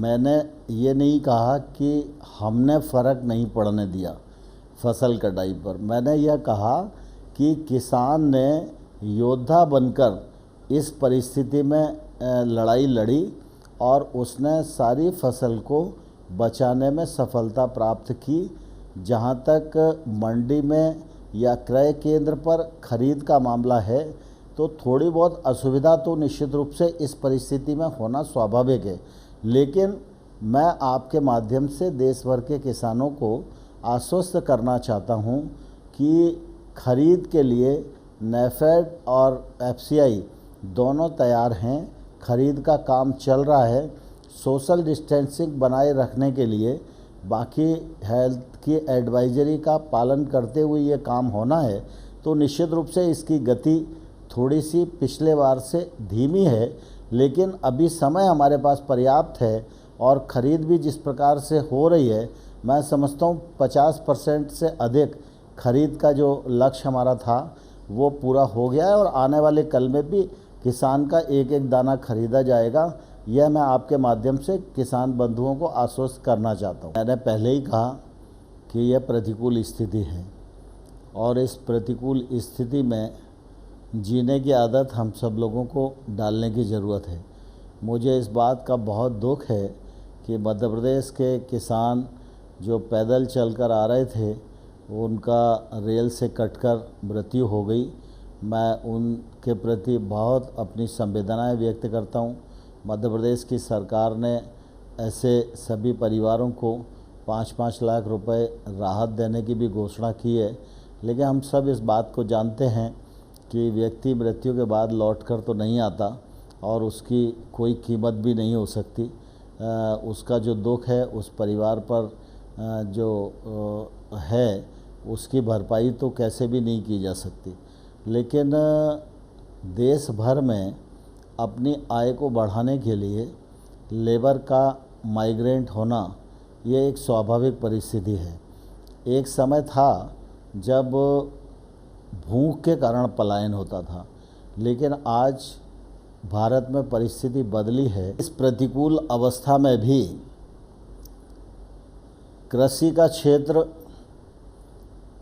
मैंने ये नहीं कहा कि हमने फ़र्क नहीं पड़ने दिया फसल कटाई पर। मैंने यह कहा कि किसान ने योद्धा बनकर इस परिस्थिति में लड़ाई लड़ी और उसने सारी फसल को बचाने में सफलता प्राप्त की। जहाँ तक मंडी में या क्रय केंद्र पर खरीद का मामला है तो थोड़ी बहुत असुविधा तो निश्चित रूप से इस परिस्थिति में होना स्वाभाविक है, लेकिन मैं आपके माध्यम से देश भर के किसानों को आश्वस्त करना चाहता हूं कि खरीद के लिए नेफेड और एफसीआई दोनों तैयार हैं। खरीद का काम चल रहा है। सोशल डिस्टेंसिंग बनाए रखने के लिए बाकी हेल्थ की एडवाइजरी का पालन करते हुए ये काम होना है, तो निश्चित रूप से इसकी गति थोड़ी सी पिछले बार से धीमी है, लेकिन अभी समय हमारे पास पर्याप्त है और ख़रीद भी जिस प्रकार से हो रही है, मैं समझता हूँ 50% से अधिक खरीद का जो लक्ष्य हमारा था वो पूरा हो गया है और आने वाले कल में भी किसान का एक एक दाना खरीदा जाएगा। यह मैं आपके माध्यम से किसान बंधुओं को आश्वस्त करना चाहता हूँ। मैंने पहले ही कहा कि यह प्रतिकूल स्थिति है और इस प्रतिकूल स्थिति में जीने की आदत हम सब लोगों को डालने की ज़रूरत है। मुझे इस बात का बहुत दुख है कि मध्य प्रदेश के किसान जो पैदल चलकर आ रहे थे उनका रेल से कटकर मृत्यु हो गई। मैं उनके प्रति बहुत अपनी संवेदनाएं व्यक्त करता हूं। मध्य प्रदेश की सरकार ने ऐसे सभी परिवारों को 5-5 लाख रुपए राहत देने की भी घोषणा की है, लेकिन हम सब इस बात को जानते हैं कि व्यक्ति मृत्यु के बाद लौटकर तो नहीं आता और उसकी कोई कीमत भी नहीं हो सकती। उसका जो दुख है उस परिवार पर जो है उसकी भरपाई तो कैसे भी नहीं की जा सकती, लेकिन देश भर में अपनी आय को बढ़ाने के लिए लेबर का माइग्रेंट होना ये एक स्वाभाविक परिस्थिति है। एक समय था जब भूख के कारण पलायन होता था, लेकिन आज भारत में परिस्थिति बदली है। इस प्रतिकूल अवस्था में भी कृषि का क्षेत्र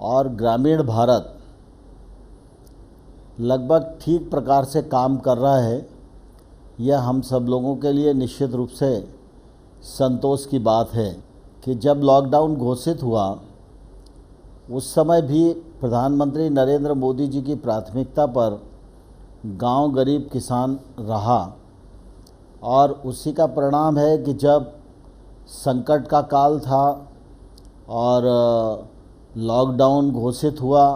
और ग्रामीण भारत लगभग ठीक प्रकार से काम कर रहा है। यह हम सब लोगों के लिए निश्चित रूप से संतोष की बात है कि जब लॉकडाउन घोषित हुआ उस समय भी प्रधानमंत्री नरेंद्र मोदी जी की प्राथमिकता पर गांव गरीब किसान रहा और उसी का परिणाम है कि जब संकट का काल था और लॉकडाउन घोषित हुआ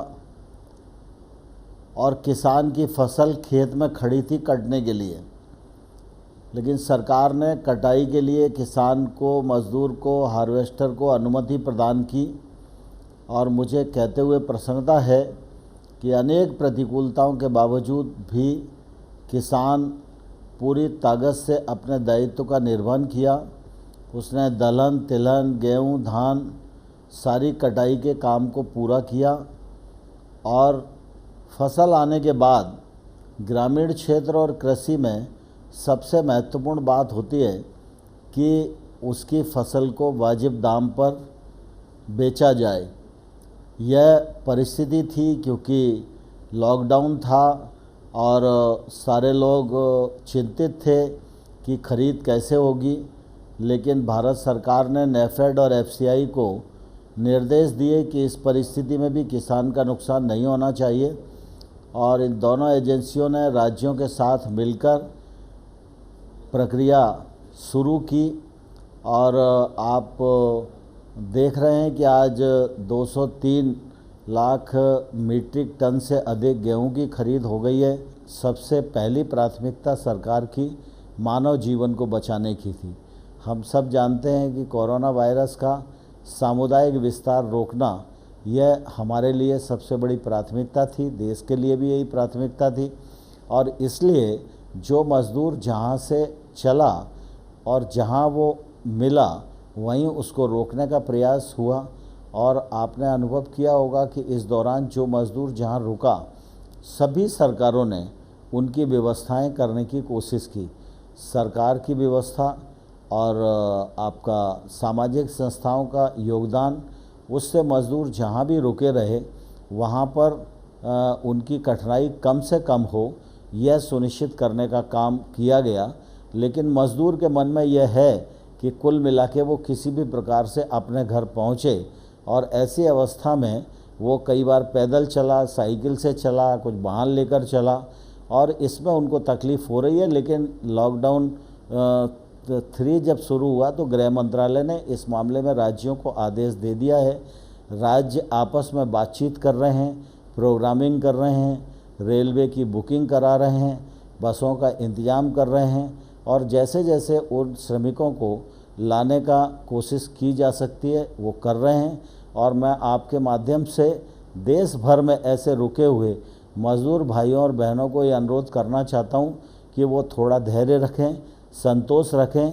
और किसान की फसल खेत में खड़ी थी कटने के लिए, लेकिन सरकार ने कटाई के लिए किसान को, मजदूर को, हार्वेस्टर को अनुमति प्रदान की और मुझे कहते हुए प्रसन्नता है कि अनेक प्रतिकूलताओं के बावजूद भी किसान पूरी ताकत से अपने दायित्व का निर्वहन किया। उसने दलहन, तिलहन, गेहूँ, धान सारी कटाई के काम को पूरा किया और फसल आने के बाद ग्रामीण क्षेत्र और कृषि में सबसे महत्वपूर्ण बात होती है कि उसकी फसल को वाजिब दाम पर बेचा जाए। यह परिस्थिति थी क्योंकि लॉकडाउन था और सारे लोग चिंतित थे कि खरीद कैसे होगी, लेकिन भारत सरकार ने नेफेड और एफसीआई को निर्देश दिए कि इस परिस्थिति में भी किसान का नुकसान नहीं होना चाहिए और इन दोनों एजेंसियों ने राज्यों के साथ मिलकर प्रक्रिया शुरू की और आप देख रहे हैं कि आज 203 लाख मीट्रिक टन से अधिक गेहूं की खरीद हो गई है। सबसे पहली प्राथमिकता सरकार की मानव जीवन को बचाने की थी। हम सब जानते हैं कि कोरोना वायरस का सामुदायिक विस्तार रोकना यह हमारे लिए सबसे बड़ी प्राथमिकता थी, देश के लिए भी यही प्राथमिकता थी और इसलिए जो मज़दूर जहां से चला और जहां वो मिला वहीं उसको रोकने का प्रयास हुआ और आपने अनुभव किया होगा कि इस दौरान जो मज़दूर जहां रुका सभी सरकारों ने उनकी व्यवस्थाएं करने की कोशिश की। सरकार की व्यवस्था और आपका सामाजिक संस्थाओं का योगदान, उससे मज़दूर जहाँ भी रुके रहे वहाँ पर उनकी कठिनाई कम से कम हो, यह सुनिश्चित करने का काम किया गया। लेकिन मज़दूर के मन में यह है कि कुल मिला के वो किसी भी प्रकार से अपने घर पहुँचे, और ऐसी अवस्था में वो कई बार पैदल चला, साइकिल से चला, कुछ वाहन लेकर चला, और इसमें उनको तकलीफ़ हो रही है। लेकिन लॉकडाउन 3 जब शुरू हुआ तो गृह मंत्रालय ने इस मामले में राज्यों को आदेश दे दिया है। राज्य आपस में बातचीत कर रहे हैं, प्रोग्रामिंग कर रहे हैं, रेलवे की बुकिंग करा रहे हैं, बसों का इंतज़ाम कर रहे हैं, और जैसे जैसे उन श्रमिकों को लाने का कोशिश की जा सकती है वो कर रहे हैं। और मैं आपके माध्यम से देश भर में ऐसे रुके हुए मज़दूर भाइयों और बहनों को ये अनुरोध करना चाहता हूँ कि वो थोड़ा धैर्य रखें, संतोष रखें।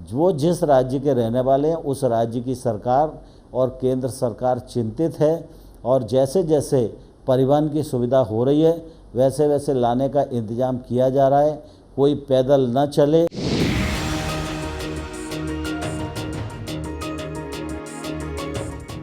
जो जिस राज्य के रहने वाले हैं उस राज्य की सरकार और केंद्र सरकार चिंतित है, और जैसे जैसे परिवहन की सुविधा हो रही है वैसे वैसे लाने का इंतज़ाम किया जा रहा है। कोई पैदल न चले।